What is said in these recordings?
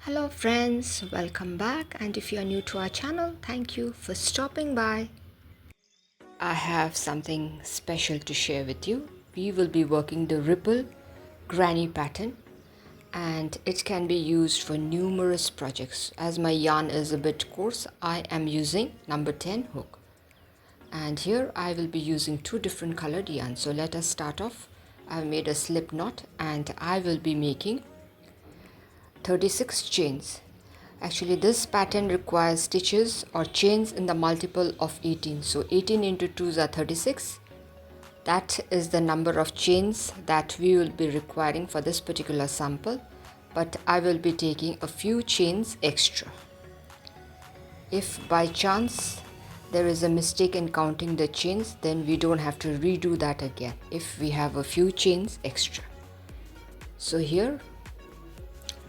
Hello friends, welcome back, and if you are new to our channel, thank you for stopping by. I have something special to share with you. We will be working the ripple granny pattern, and it can be used for numerous projects. As my yarn is a bit coarse, I am using number 10 hook, and here I will be using two different colored yarns. So let us start off. I've made a slip knot and I will be making 36 chains. Actually, this pattern requires stitches or chains in the multiple of 18. So 18 into 2s are 36. That is the number of chains that we will be requiring for this particular sample, but I will be taking a few chains extra. If by chance there is a mistake in counting the chains, then we don't have to redo that again if we have a few chains extra. So here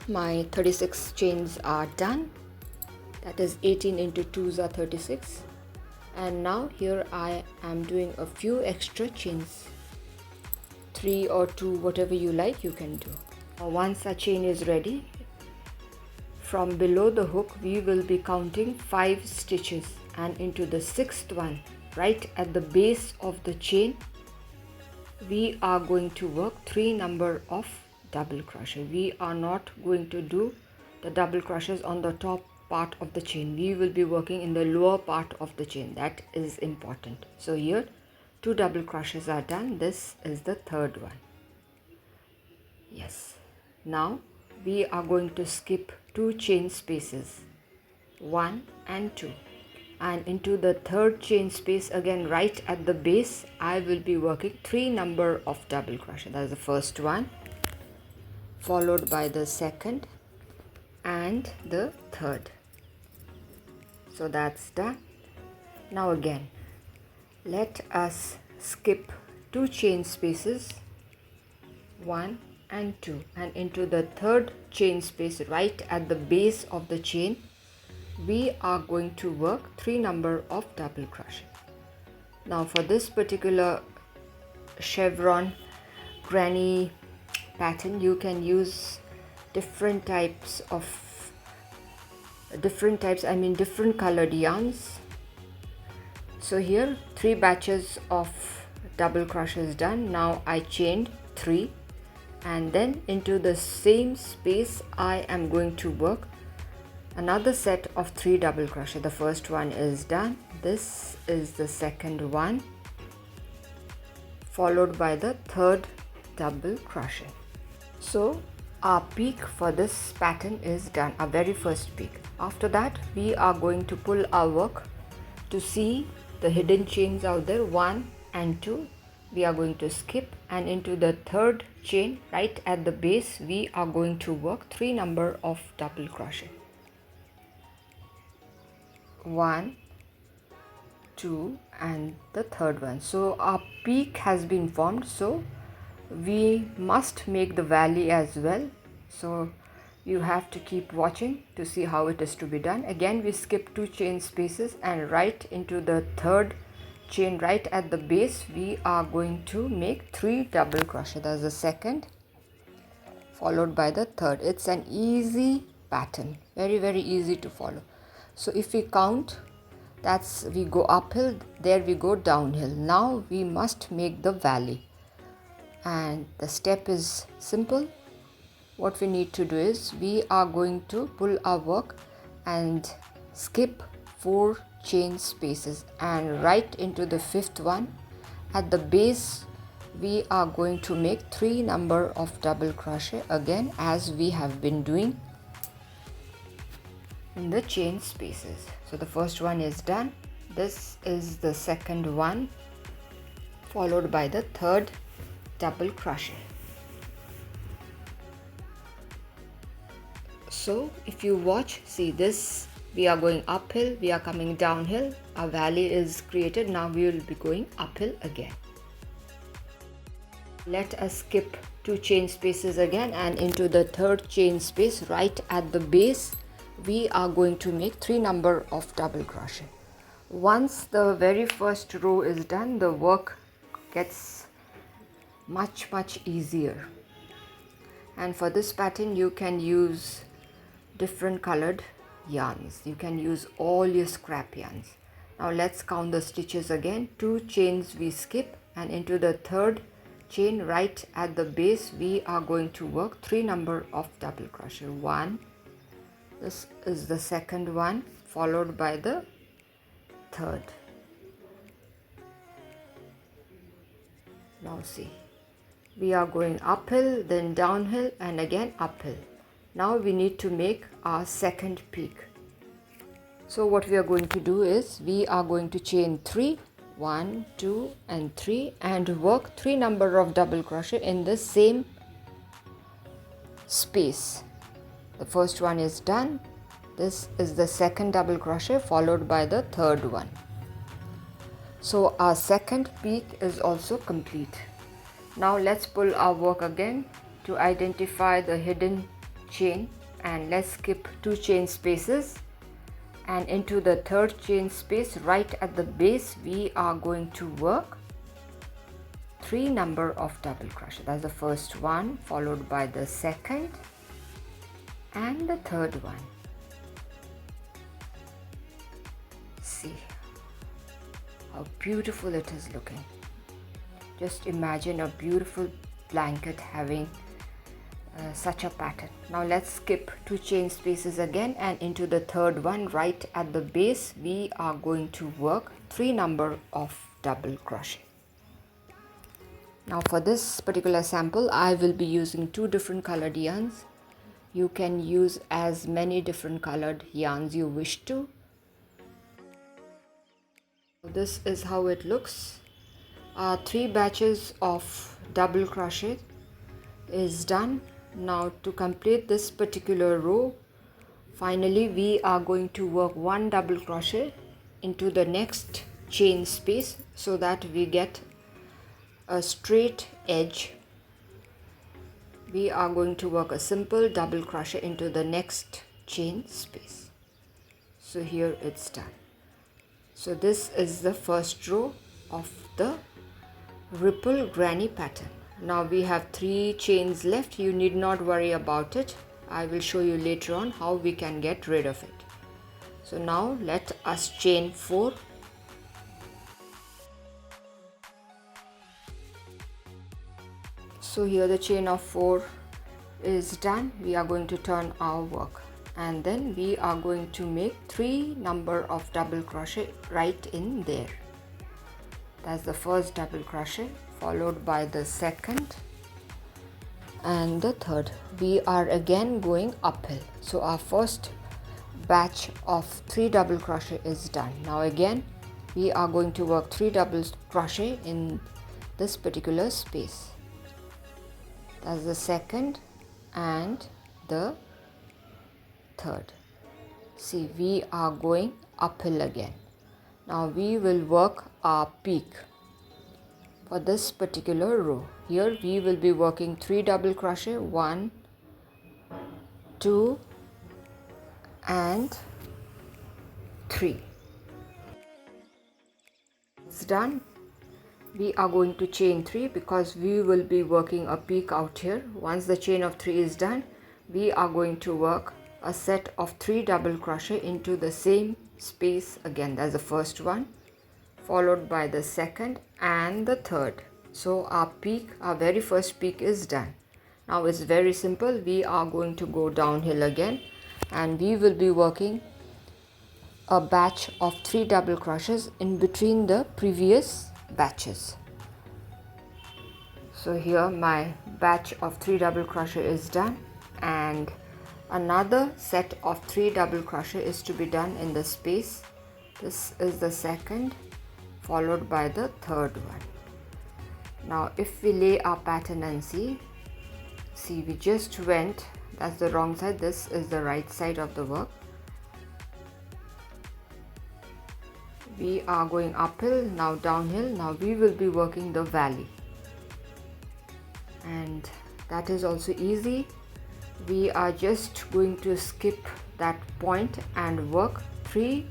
my 36 chains are done. That is 18 into 2s are 36. And now here I am doing a few extra chains, 3 or 2, whatever you like, you can do. Once a chain is ready, from below the hook we will be counting 5 stitches, and into the 6th one, right at the base of the chain, we are going to work 3 number of double crochet. We are not going to do the double crochets on the top part of the chain. We will be working in the lower part of the chain. That is important. So here 2 double crochets are done. This is the 3rd one. Yes. Now we are going to skip 2 chain spaces, 1 and 2, and into the 3rd chain space again, right at the base, I will be working 3 number of double crochet. That is the first one, followed by the 2nd and the 3rd. So that's done. Now again, let us skip 2 chain spaces, 1 and 2, and into the 3rd chain space right at the base of the chain, we are going to work 3 number of double crochet. Now for this particular chevron granny pattern, you can use different colored yarns. So here 3 batches of double crochets done. Now I chained 3, and then into the same space I am going to work another set of 3 double crochet. The first one is done. This is the 2nd one, followed by the 3rd double crochet. So our peak for this pattern is done, our very first peak. After that we are going to pull our work to see the hidden chains out there. 1 and 2 we are going to skip, and into the 3rd chain right at the base we are going to work 3 number of double crochet. 1, 2 and the 3rd one. So our peak has been formed, so we must make the valley as well. So you have to keep watching to see how it is to be done. Again we skip 2 chain spaces, and right into the 3rd chain right at the base we are going to make 3 double crochet. That's the 2nd, followed by the 3rd. It's an easy pattern, very easy to follow. So if we count, that's we go uphill, there we go downhill. Now we must make the valley, and the step is simple. What we need to do is we are going to pull our work and skip 4 chain spaces, and right into the 5th one at the base we are going to make 3 number of double crochet, again as we have been doing in the chain spaces. So the first one is done. This is the 2nd one, followed by the 3rd double crochet. So if you watch, see this, we are going uphill, we are coming downhill, our valley is created. Now we will be going uphill again. Let us skip 2 chain spaces again, and into the 3rd chain space right at the base we are going to make 3 number of double crochet. Once the very first row is done, the work gets much easier. And for this pattern you can use different colored yarns. You can use all your scrap yarns. Now let's count the stitches again. 2 chains we skip, and into the third chain right at the base we are going to work 3 number of double crochet. 1, this is the second one, followed by the third. Now see, we are going uphill, then downhill, and again uphill. Now we need to make our second peak. So what we are going to do is we are going to chain 3, 1, 2 and 3, and work 3 number of double crochet in the same space. The first one is done. This is the second double crochet followed by the third one. So our second peak is also complete. Now let's pull our work again to identify the hidden chain, and let's skip 2 chain spaces, and into the third chain space right at the base we are going to work 3 number of double crochet. That's the first one, followed by the second and the third one. See how beautiful it is looking. Just imagine a beautiful blanket having such a pattern. Now let's skip 2 chain spaces again, and into the third one right at the base we are going to work 3 number of double crochet. Now for this particular sample I will be using 2 different colored yarns. You can use as many different colored yarns you wish to. This is how it looks. 3 batches of double crochet is done. Now to complete this particular row, finally we are going to work 1 double crochet into the next chain space so that we get a straight edge. We are going to work a simple double crochet into the next chain space. So here it's done. So this is the first row of the ripple granny pattern. Now we have 3 chains left. You need not worry about it. I will show you later on how we can get rid of it. So now let us chain 4. So here the chain of 4 is done. We are going to turn our work, and then we are going to make 3 number of double crochet right in there. That's the first double crochet, followed by the second and the third. We are again going uphill. So our first batch of 3 double crochet is done. Now again we are going to work 3 double crochet in this particular space. That's the second and the third. See, we are going uphill again. Now we will work our peak for this particular row. Here we will be working 3 double crochet, 1, 2 and 3. It's done. We are going to chain 3 because we will be working a peak out here. Once the chain of 3 is done, we are going to work a set of 3 double crochet into the same space again. That's the first one, followed by the second and the third. So our peak, our very first peak is done. Now it's very simple. We are going to go downhill again, and we will be working a batch of 3 double crochets in between the previous batches. So here my batch of 3 double crochet is done, and another set of 3 double crochet is to be done in the space. This is the second, followed by the third one. Now if we lay our pattern and see we just went, that's the wrong side, this is the right side of the work. We are going uphill, now downhill. Now we will be working the valley, and that is also easy. We are just going to skip that point and work 3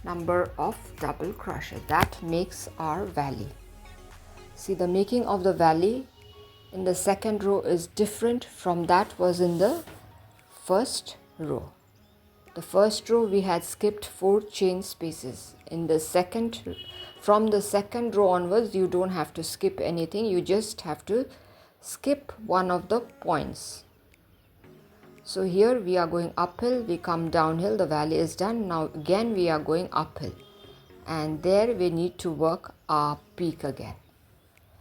number of double crochet. That makes our valley. See, the making of the valley in the second row is different from that was in the first row. The first row we had skipped 4 chain spaces. From the second row onwards, you don't have to skip anything, you just have to skip one of the points. So here we are going uphill, we come downhill, the valley is done. Now again we are going uphill, and there we need to work our peak again.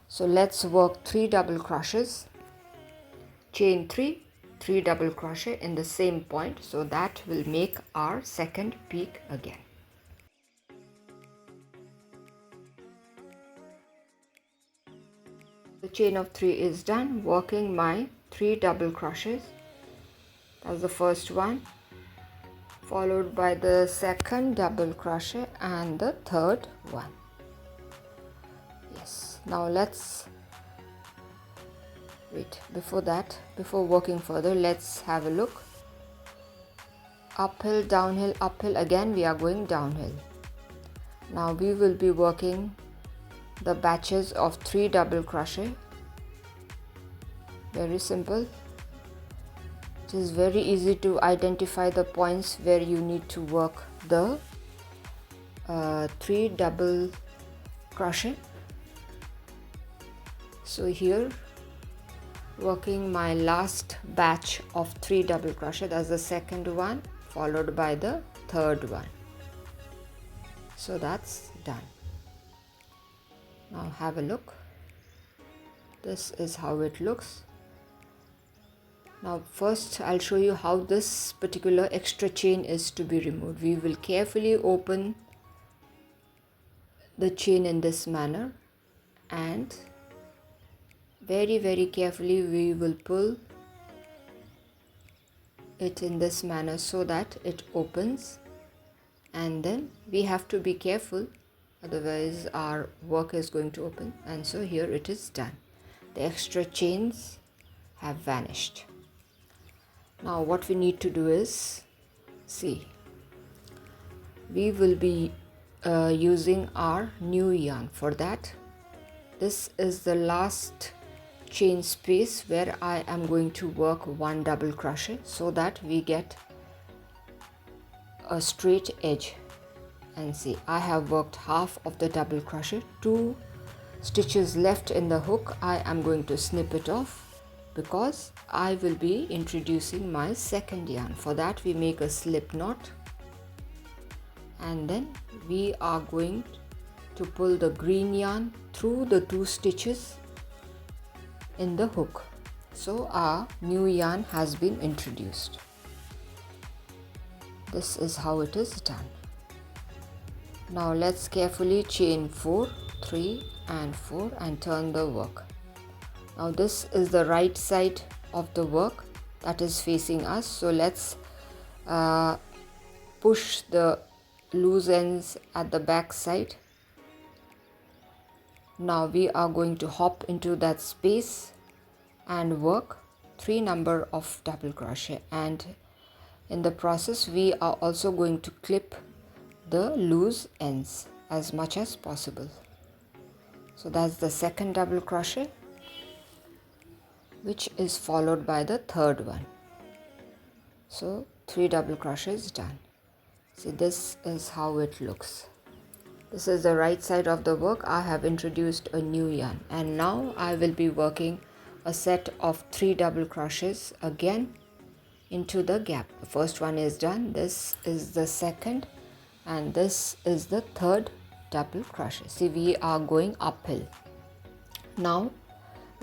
So let's work 3 double crochets, chain 3, 3 double crochet in the same point, so that will make our second peak again. The chain of 3 is done, working my 3 double crochets. That's the first one, followed by the second double crochet and the third one. Yes, now let's wait. Before working further, let's have a look. Uphill, downhill, uphill, again we are going downhill. Now we will be working the batches of 3 double crochet. Very simple. It is very easy to identify the points where you need to work the 3 double crochet. So here, working my last batch of 3 double crochet, that's the second one, followed by the third one. So that's done. Now have a look. This is how it looks. Now first I'll show you how this particular extra chain is to be removed. We will carefully open the chain in this manner, and very carefully we will pull it in this manner so that it opens, and then we have to be careful, otherwise our work is going to open. And so here it is done. The extra chains have vanished. Now what we need to do is, see, we will be using our new yarn. For that, this is the last chain space where I am going to work 1 double crochet so that we get a straight edge. And see, I have worked half of the double crochet, 2 stitches left in the hook. I am going to snip it off because I will be introducing my second yarn. For that we make a slip knot, and then we are going to pull the green yarn through the 2 stitches in the hook. So our new yarn has been introduced. This is how it is done. Now let's carefully chain 4, 3 and 4 and turn the work. Now this is the right side of the work that is facing us, so let's push the loose ends at the back side. Now we are going to hop into that space and work 3 number of double crochet, and in the process we are also going to clip the loose ends as much as possible. So that's the second double crochet, which is followed by the third one. So 3 double crochets done. See, this is how it looks. This is the right side of the work. I have introduced a new yarn, and now I will be working a set of 3 double crochets again into the gap. The first one is done. This is the second, and this is the third double crochet. See, we are going uphill. Now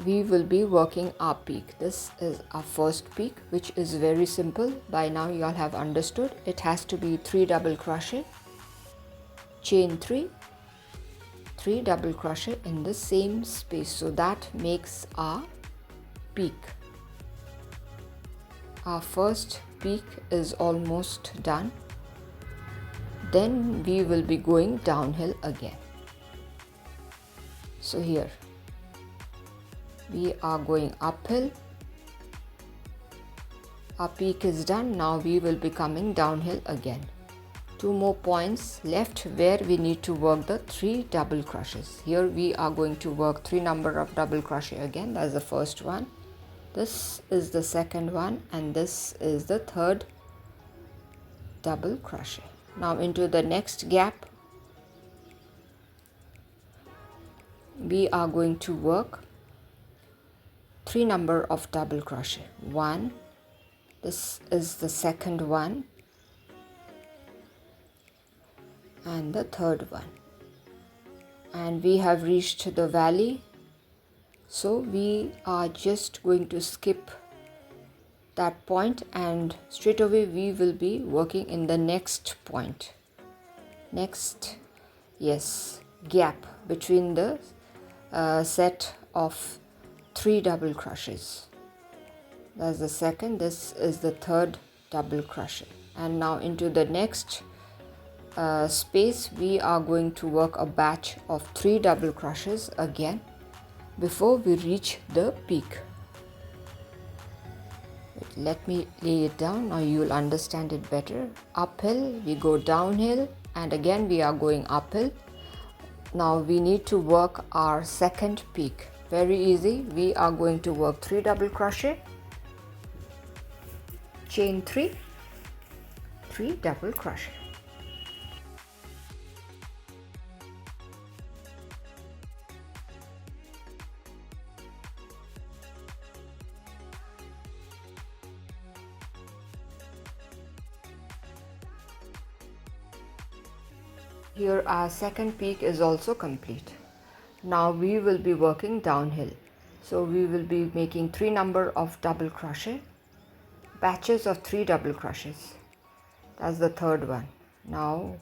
we will be working our peak. This is our first peak, which is very simple. By now you all have understood. It has to be 3 double crochet, chain 3, 3 double crochet in the same space. So that makes our peak. Our first peak is almost done. Then we will be going downhill again. So here we are going uphill. Our peak is done. Now we will be coming downhill again. 2 more points left where we need to work the 3 double crochets. Here we are going to work 3 number of double crochet again. That's the first one. This is the second one, and this is the third double crochet. Now into the next gap we are going to work 3 number of double crochet. 1, this is the second one, and the third one, and we have reached the valley, so we are just going to skip that point and straight away we will be working in the next point, next gap between the set of 3 double crochets. That's the second, this is the third double crochet, and now into the next space we are going to work a batch of 3 double crochets again before we reach the peak. Let me lay it down, now you will understand it better. Uphill, we go downhill, and again we are going uphill. Now we need to work our second peak. Very easy, we are going to work 3 double crochet, chain 3, 3 double crochet. Here our second peak is also complete. Now we will be working downhill. So we will be making 3 number of double crochet, batches of 3 double crochets. That's the third one. Now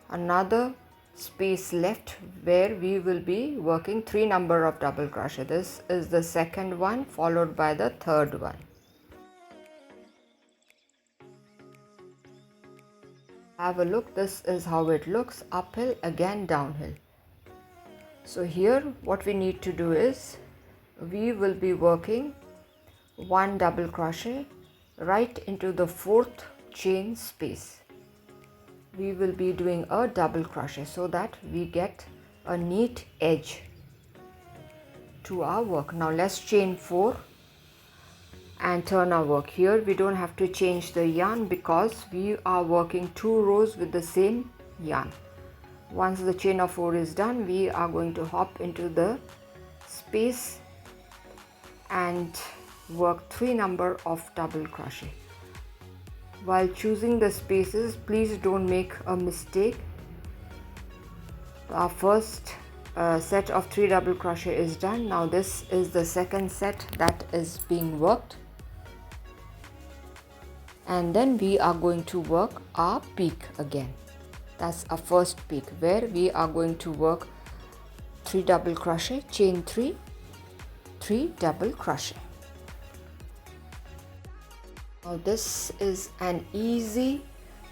another space left where we will be working 3 number of double crochet. This is the second one followed by the third one. Have a look, this is how it looks, uphill, again downhill. So here what we need to do is we will be working 1 double crochet right into the 4th chain space. We will be doing a double crochet so that we get a neat edge to our work. Now let's chain 4 and turn our work. Here we don't have to change the yarn because we are working 2 rows with the same yarn. Once the chain of 4 is done, we are going to hop into the space and work 3 number of double crochet. While choosing the spaces, please don't make a mistake. Our first set of 3 double crochet is done. Now this is the second set that is being worked, and then we are going to work our peak again. That's our first peak where we are going to work 3 double crochet, chain 3, 3 double crochet. Now this is an easy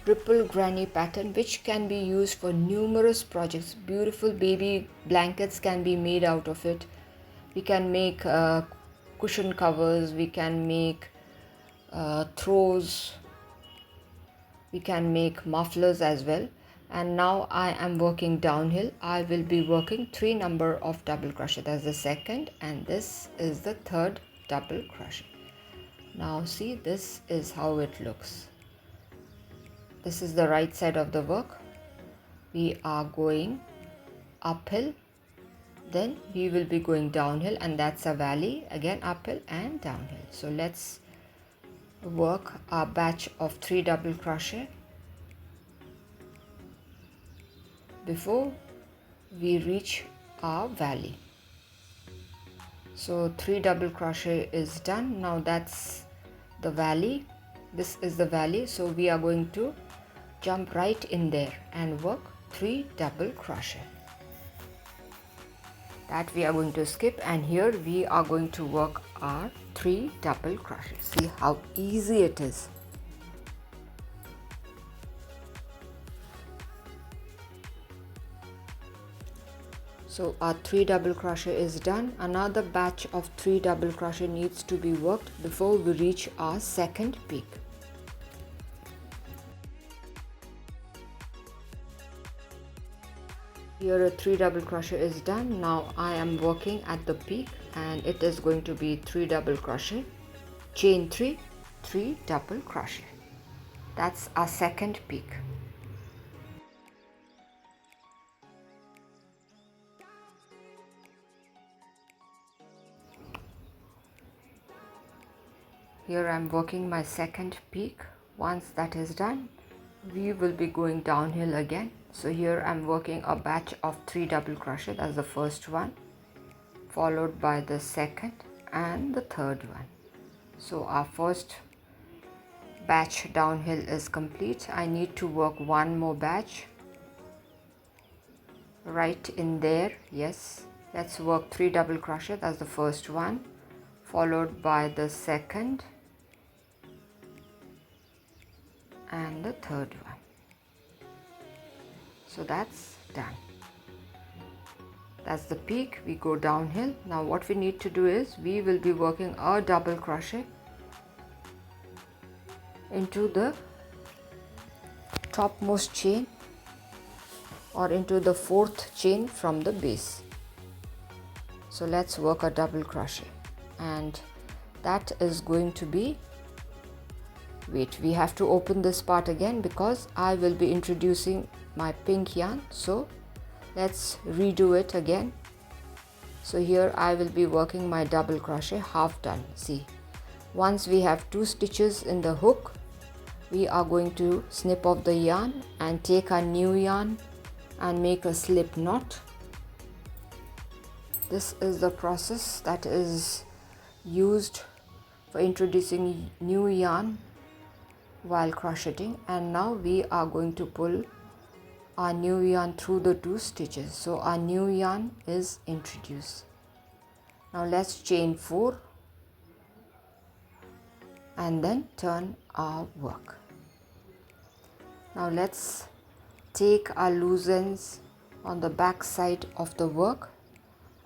ripple granny pattern which can be used for numerous projects. Beautiful baby blankets can be made out of it. We can make cushion covers, we can make throws, we can make mufflers as well. And now I am working downhill. I will be working 3 number of double crochet. That's the second, and this is the third double crochet. Now see, this is how it looks. This is the right side of the work. We are going uphill, then we will be going downhill, and that's a valley, again uphill and downhill. So let's work our batch of 3 double crochet before we reach our valley. So 3 double crochet is done. Now that's the valley, this is the valley, so we are going to jump right in there and work 3 double crochet. That we are going to skip, and here we are going to work our 3 double crochet. See how easy it is. So our 3 double crochet is done. Another batch of 3 double crochet needs to be worked before we reach our second peak. Here a 3 double crochet is done. Now I am working at the peak, and it is going to be 3 double crochet, chain 3, 3 double crochet. That's our second peak. Here I'm working my second peak. Once that is done, we will be going downhill again. So here I'm working a batch of 3 double crochet. That's the first one, followed by the second and the third one. So our first batch downhill is complete. I need to work one more batch right in there. Yes, let's work 3 double crochet. That's the first one, followed by the second and the third one. So that's done. That's the peak. We go downhill. Now what we need to do is we will be working a double crochet into the topmost chain or into the fourth chain from the base. So let's work a double crochet, and that is going to be, wait, we have to open this part again because I will be introducing my pink yarn. So let's redo it again. So here I will be working my double crochet, half done. See, once we have 2 stitches in the hook, we are going to snip off the yarn and take our new yarn and make a slip knot. This is the process that is used for introducing new yarn while crocheting. And now we are going to pull our new yarn through the 2 stitches. So our new yarn is introduced. Now let's chain 4 and then turn our work. Now let's take our loose ends on the back side of the work,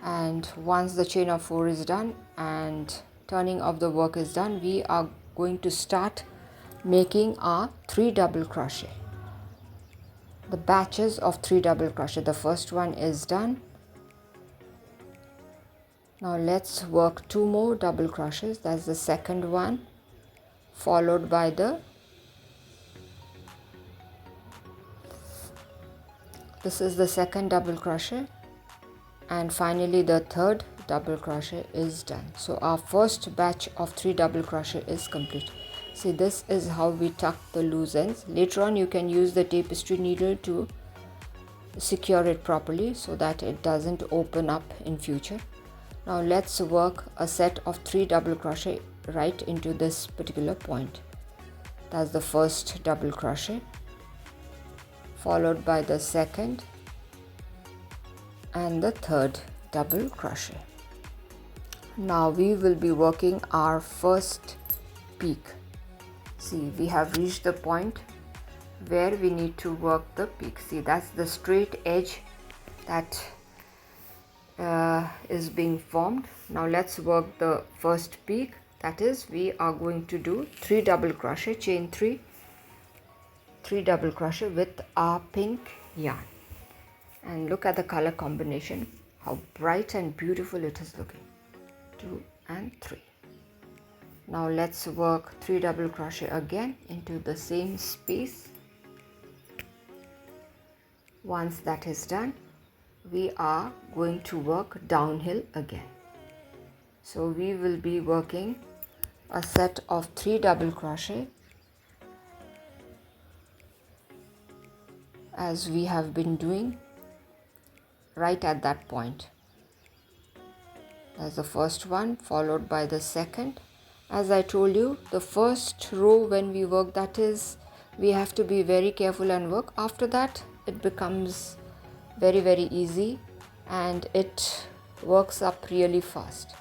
and once the chain of 4 is done and turning of the work is done, we are going to start making our 3 double crochet, the batches of 3 double crochet. The first one is done. Now let's work 2 more double crochets. That's the second one, followed by this is the second double crochet, and finally the third double crochet is done. So our first batch of 3 double crochet is complete. See, this is how we tuck the loose ends. Later on you can use the tapestry needle to secure it properly so that it doesn't open up in future. Now let's work a set of 3 double crochet right into this particular point. That's the first double crochet, followed by the second and the third double crochet. Now we will be working our first peak. See, we have reached the point where we need to work the peak. See, that's the straight edge that is being formed. Now let's work the first peak. That is, we are going to do 3 double crochet, chain 3 double crochet with our pink yarn. And look at the color combination, how bright and beautiful it is looking. 2 and 3. Now let's work 3 double crochet again into the same space. Once that is done, we are going to work downhill again. So we will be working a set of 3 double crochet as we have been doing right at that point. That's the first one, followed by the second. As I told you, the first row when we work, that is, we have to be very careful and work. After that it becomes very easy and it works up really fast.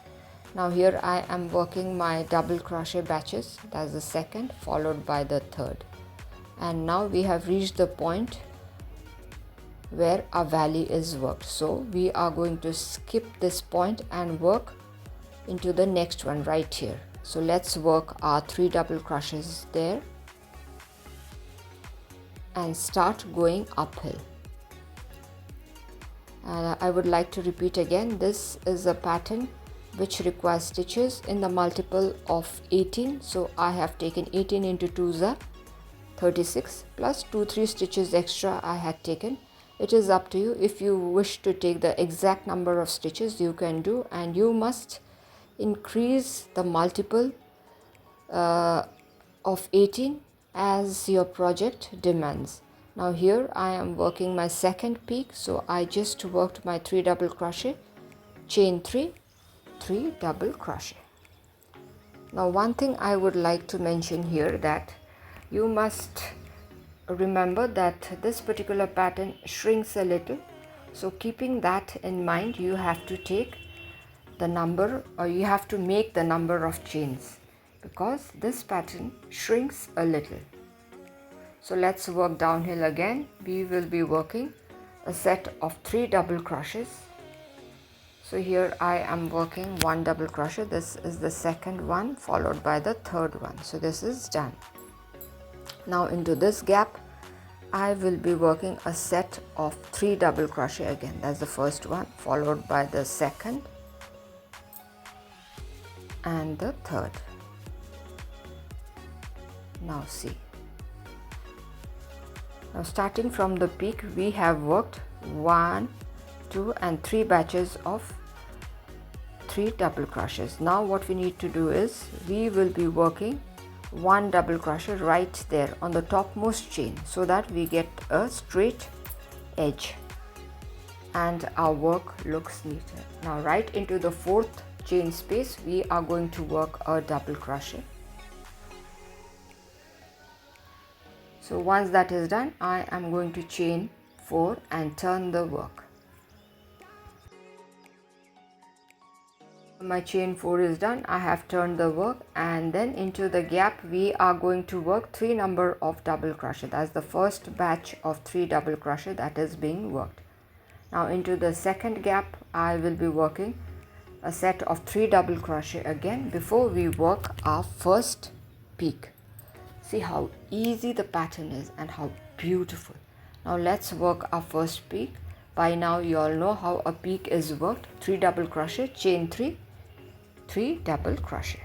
Now here I am working my double crochet batches. That's the second, followed by the third, and now we have reached the point where our valley is worked. So we are going to skip this point and work into the next one right here. So let's work our 3 double crochets there and start going uphill. And I would like to repeat again, this is a pattern which requires stitches in the multiple of 18. So I have taken 18 into 2s are 36 plus 2-3 stitches extra I had taken. It is up to you. If you wish to take the exact number of stitches, you can do, and you must increase the multiple of 18 as your project demands. Now here I am working my second peak, so I just worked my 3 double crochet, chain 3, 3 double crochet. Now one thing I would like to mention here, that you must remember that this particular pattern shrinks a little, so keeping that in mind, you have to take the number, or you have to make the number of chains, because this pattern shrinks a little. So let's work downhill again. We will be working a set of 3 double crochets. So here I am working 1 double crochet. This is the second one, followed by the third one. So this is done. Now into this gap I will be working a set of 3 double crochet again. That's the first one, followed by the second and the third. Now see. Now starting from the peak, we have worked 1, 2 and 3 batches of 3 double crochets. Now what we need to do is, we will be working 1 double crochet right there on the topmost chain, so that we get a straight edge and our work looks neater. Now right into the 4th chain space, we are going to work a double crochet. So once that is done, I am going to chain 4 and turn the work. My chain 4 is done. I have turned the work, and then into the gap we are going to work 3 number of double crochet. That's the first batch of 3 double crochet that is being worked. Now into the second gap I will be working a set of 3 double crochet again before we work our first peak. See how easy the pattern is and how beautiful. Now let's work our first peak. By now you all know how a peak is worked. 3 double crochet, chain 3, 3 double crochet.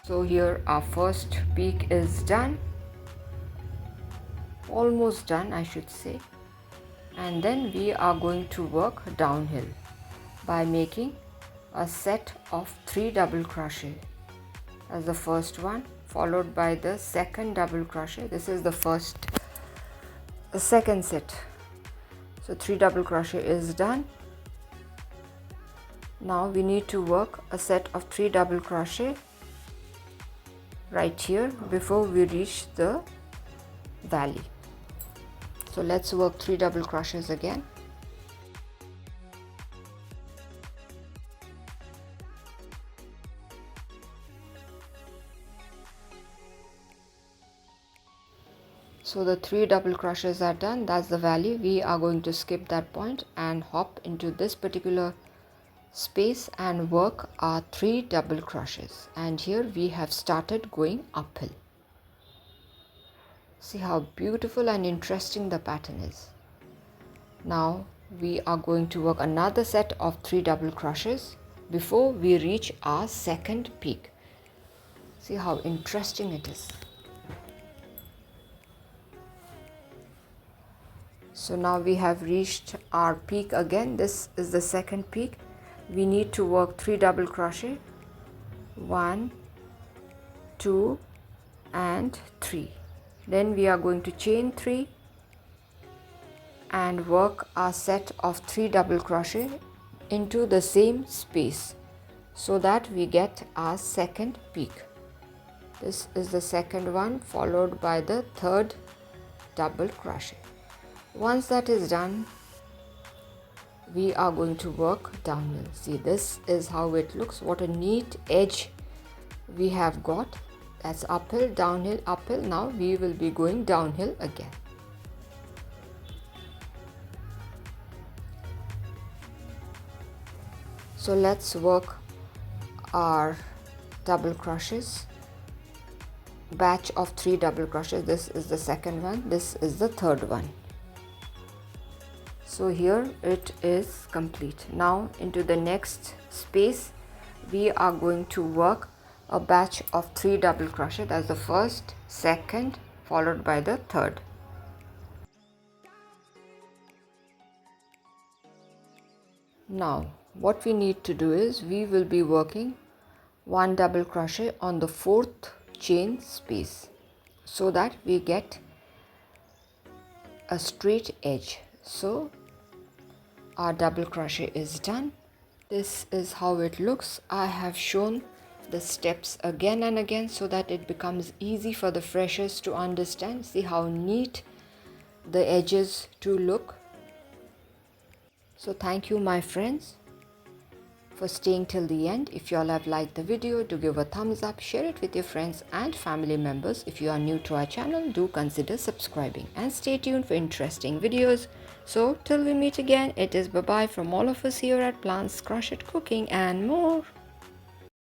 So here our first peak is done, almost done I should say, and then we are going to work downhill by making a set of 3 double crochet as the first one, followed by the second double crochet. This is the second set. So 3 double crochet is done. Now we need to work a set of 3 double crochet right here before we reach the valley. So let's work 3 double crochets again. So the 3 double crochets are done. That's the valley. We are going to skip that point and hop into this particular space and work our 3 double crochets, and here we have started going uphill. See how beautiful and interesting the pattern is. Now we are going to work another set of 3 double crochets before we reach our second peak. See how interesting it is. So now we have reached our peak again. This is the second peak. We need to work 3 double crochet, 1, 2 and 3. Then we are going to chain 3 and work our set of 3 double crochet into the same space so that we get our second peak. This is the second one, followed by the third double crochet. Once that is done, we are going to work downhill. See, this is how it looks. What a neat edge we have got. That's uphill, downhill, uphill. Now we will be going downhill again. So let's work our double crochets, batch of 3 double crochets. This is the second one, this is the third one. So here it is complete. Now into the next space we are going to work a batch of 3 double crochet. That's the first, second, followed by the third. Now what we need to do is we will be working 1 double crochet on the 4th chain space so that we get a straight edge. So our double crochet is done. This is how it looks. I have shown the steps again and again so that it becomes easy for the freshers to understand. See how neat the edges to look. So thank you my friends for staying till the end. If you all have liked the video, do give a thumbs up, share it with your friends and family members. If you are new to our channel, do consider subscribing and stay tuned for interesting videos. So till we meet again, it is bye bye from all of us here at Plants, Crochet, Cooking and more.